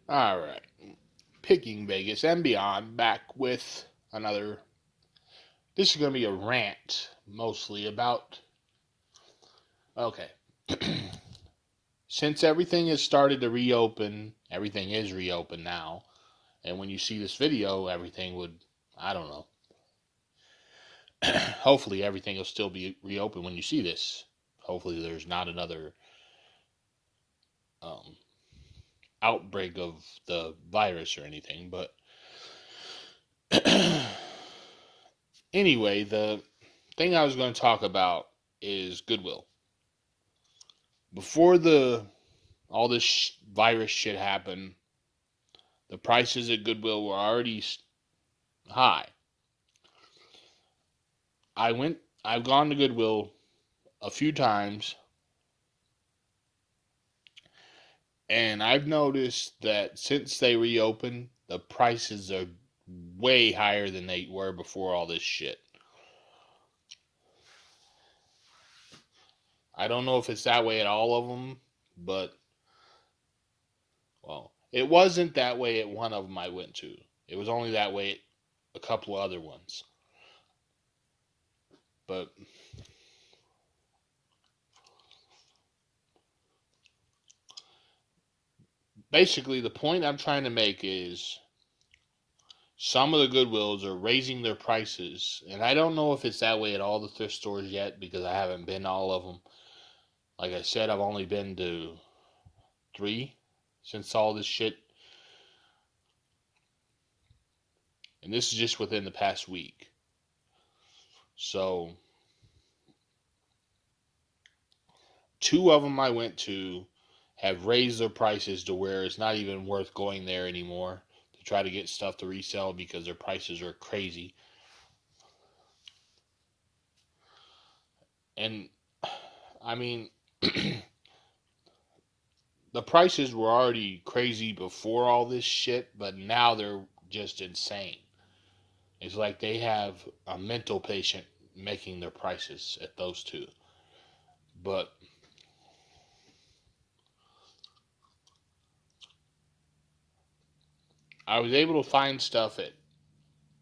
All right. Picking Vegas and beyond, back with another. This is going to be a rant, mostly about. Okay. Since everything has started to reopen, everything is reopened now. And when you see this video, everything would. I don't know. Hopefully, everything will still be reopened when you see this. Hopefully, there's not another um, outbreak of the virus or anything. But anyway, the thing I was going to talk about is Goodwill. Before the all this virus shit happened, the prices at Goodwill were already high. I've gone to Goodwill a few times, and I've noticed that since they reopened, the prices are way higher than they were before all this shit. I don't know if it's that way at all of them, but well, it wasn't that way at one of them I went to. It was only that way at a couple of other ones. But basically, the point I'm trying to make is some of the Goodwills are raising their prices, and I don't know if it's that way at all the thrift stores yet because I haven't been to all of them. Like I said, I've only been to 3 since all this shit, and this is just within the past week. So, 2 of them I went to have raised their prices to where it's not even worth going there anymore to try to get stuff to resell because their prices are crazy. And I mean, the prices were already crazy before all this shit, but now they're just insane. It's like they have a mental patient making their prices at those 2. But I was able to find stuff at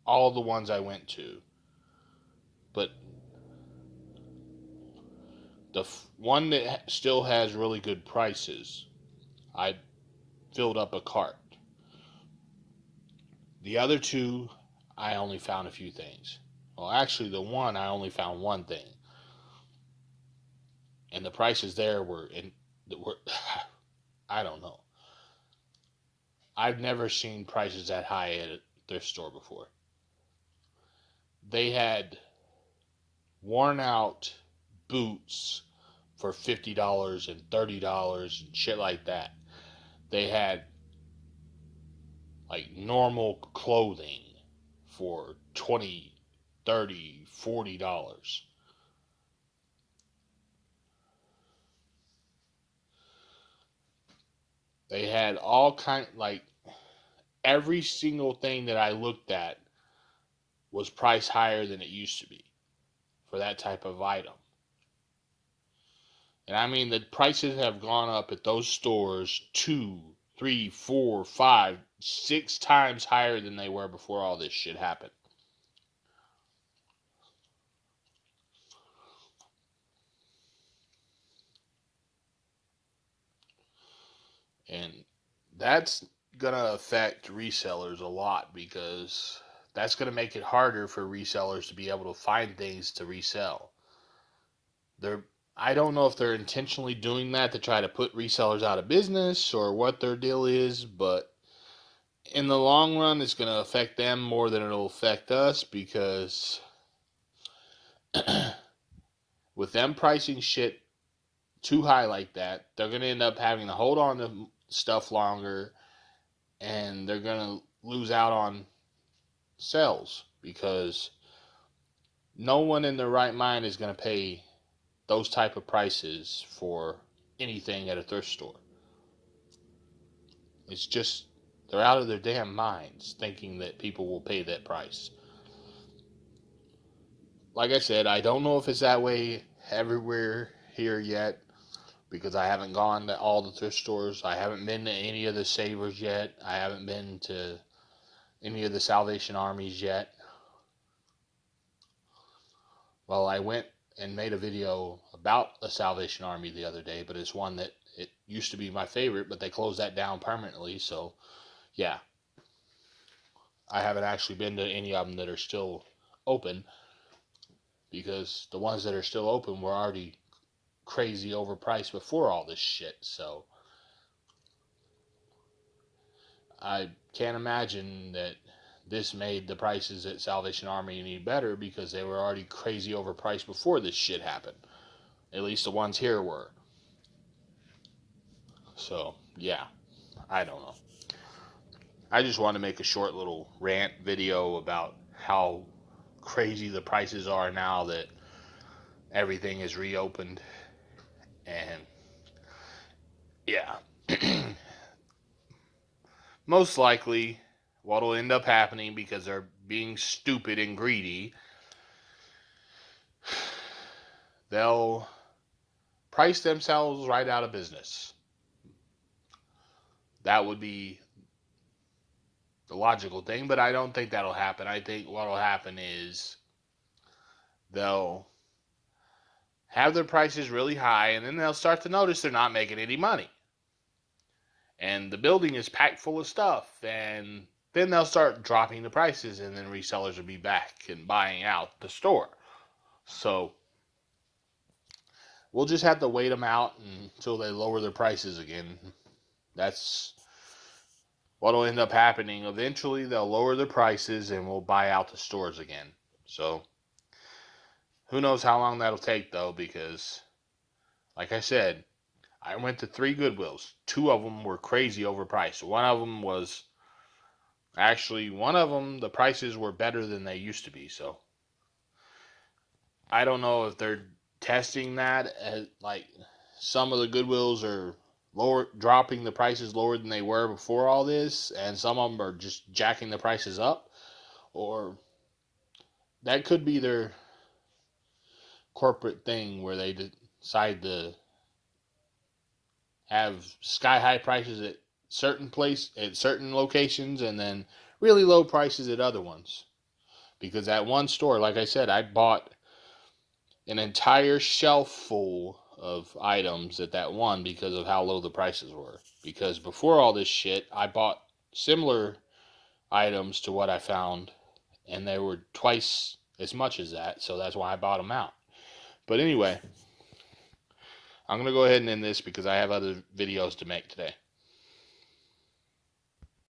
all the ones I went to. But the one that still has really good prices, I filled up a cart. The other 2, I only found a few things. Well, actually, the one I only found one thing, and the prices there were I don't know. I've never seen prices that high at a thrift store before. They had worn out boots for $50 and $30 and shit like that. They had like normal clothing for 20, 30, $40. They had all kind like every single thing that I looked at was priced higher than it used to be for that type of item. And I mean, the prices have gone up at those stores 2, 3, 4, 5, 6 times higher than they were before all this shit happened. And that's going to affect resellers a lot because that's going to make it harder for resellers to be able to find things to resell. They're I don't know if they're intentionally doing that to try to put resellers out of business or what their deal is, but in the long run, it's going to affect them more than it'll affect us because with them pricing shit too high like that, they're going to end up having to hold on to stuff longer and they're going to lose out on sales because no one in their right mind is going to pay those type of prices for anything at a thrift store. It's just they're out of their damn minds thinking that people will pay that price. Like I said, I don't know if it's that way everywhere here yet, because I haven't gone to all the thrift stores. I haven't been to any of the Savers yet. I haven't been to any of the Salvation Armies yet. Well, I went and made a video about the Salvation Army the other day, but it's one that it used to be my favorite, but they closed that down permanently. So, yeah, I haven't actually been to any of them that are still open, because the ones that are still open were already crazy overpriced before all this shit. So, I can't imagine that this made the prices at Salvation Army any better, because they were already crazy overpriced before this shit happened. At least the ones here were. So, yeah, I don't know. I just want to make a short little rant video about how crazy the prices are now that everything is reopened. And yeah, most likely what will end up happening, because they're being stupid and greedy, they'll price themselves right out of business. That would be the logical thing, but I don't think that'll happen. I think what'll happen is they'll have their prices really high, and then they'll start to notice they're not making any money. And the building is packed full of stuff, and then they'll start dropping the prices, and then resellers will be back and buying out the store. So we'll just have to wait them out until they lower their prices again. That's what'll end up happening. Eventually, they'll lower their prices, and we'll buy out the stores again. So who knows how long that'll take, though, because, like I said, I went to 3 Goodwills. 2 of them were crazy overpriced. One of them, the prices were better than they used to be. So I don't know if they're testing that. Like, some of the Goodwills are dropping the prices lower than they were before all this, and some of them are just jacking the prices up. Or that could be their corporate thing, where they decide to have sky high prices at certain locations, and then really low prices at other ones. Because at one store, like I said, I bought an entire shelf full of items at that one because of how low the prices were. Because before all this shit, I bought similar items to what I found, and they were twice as much as that, so that's why I bought them out. But anyway, I'm going to go ahead and end this because I have other videos to make today.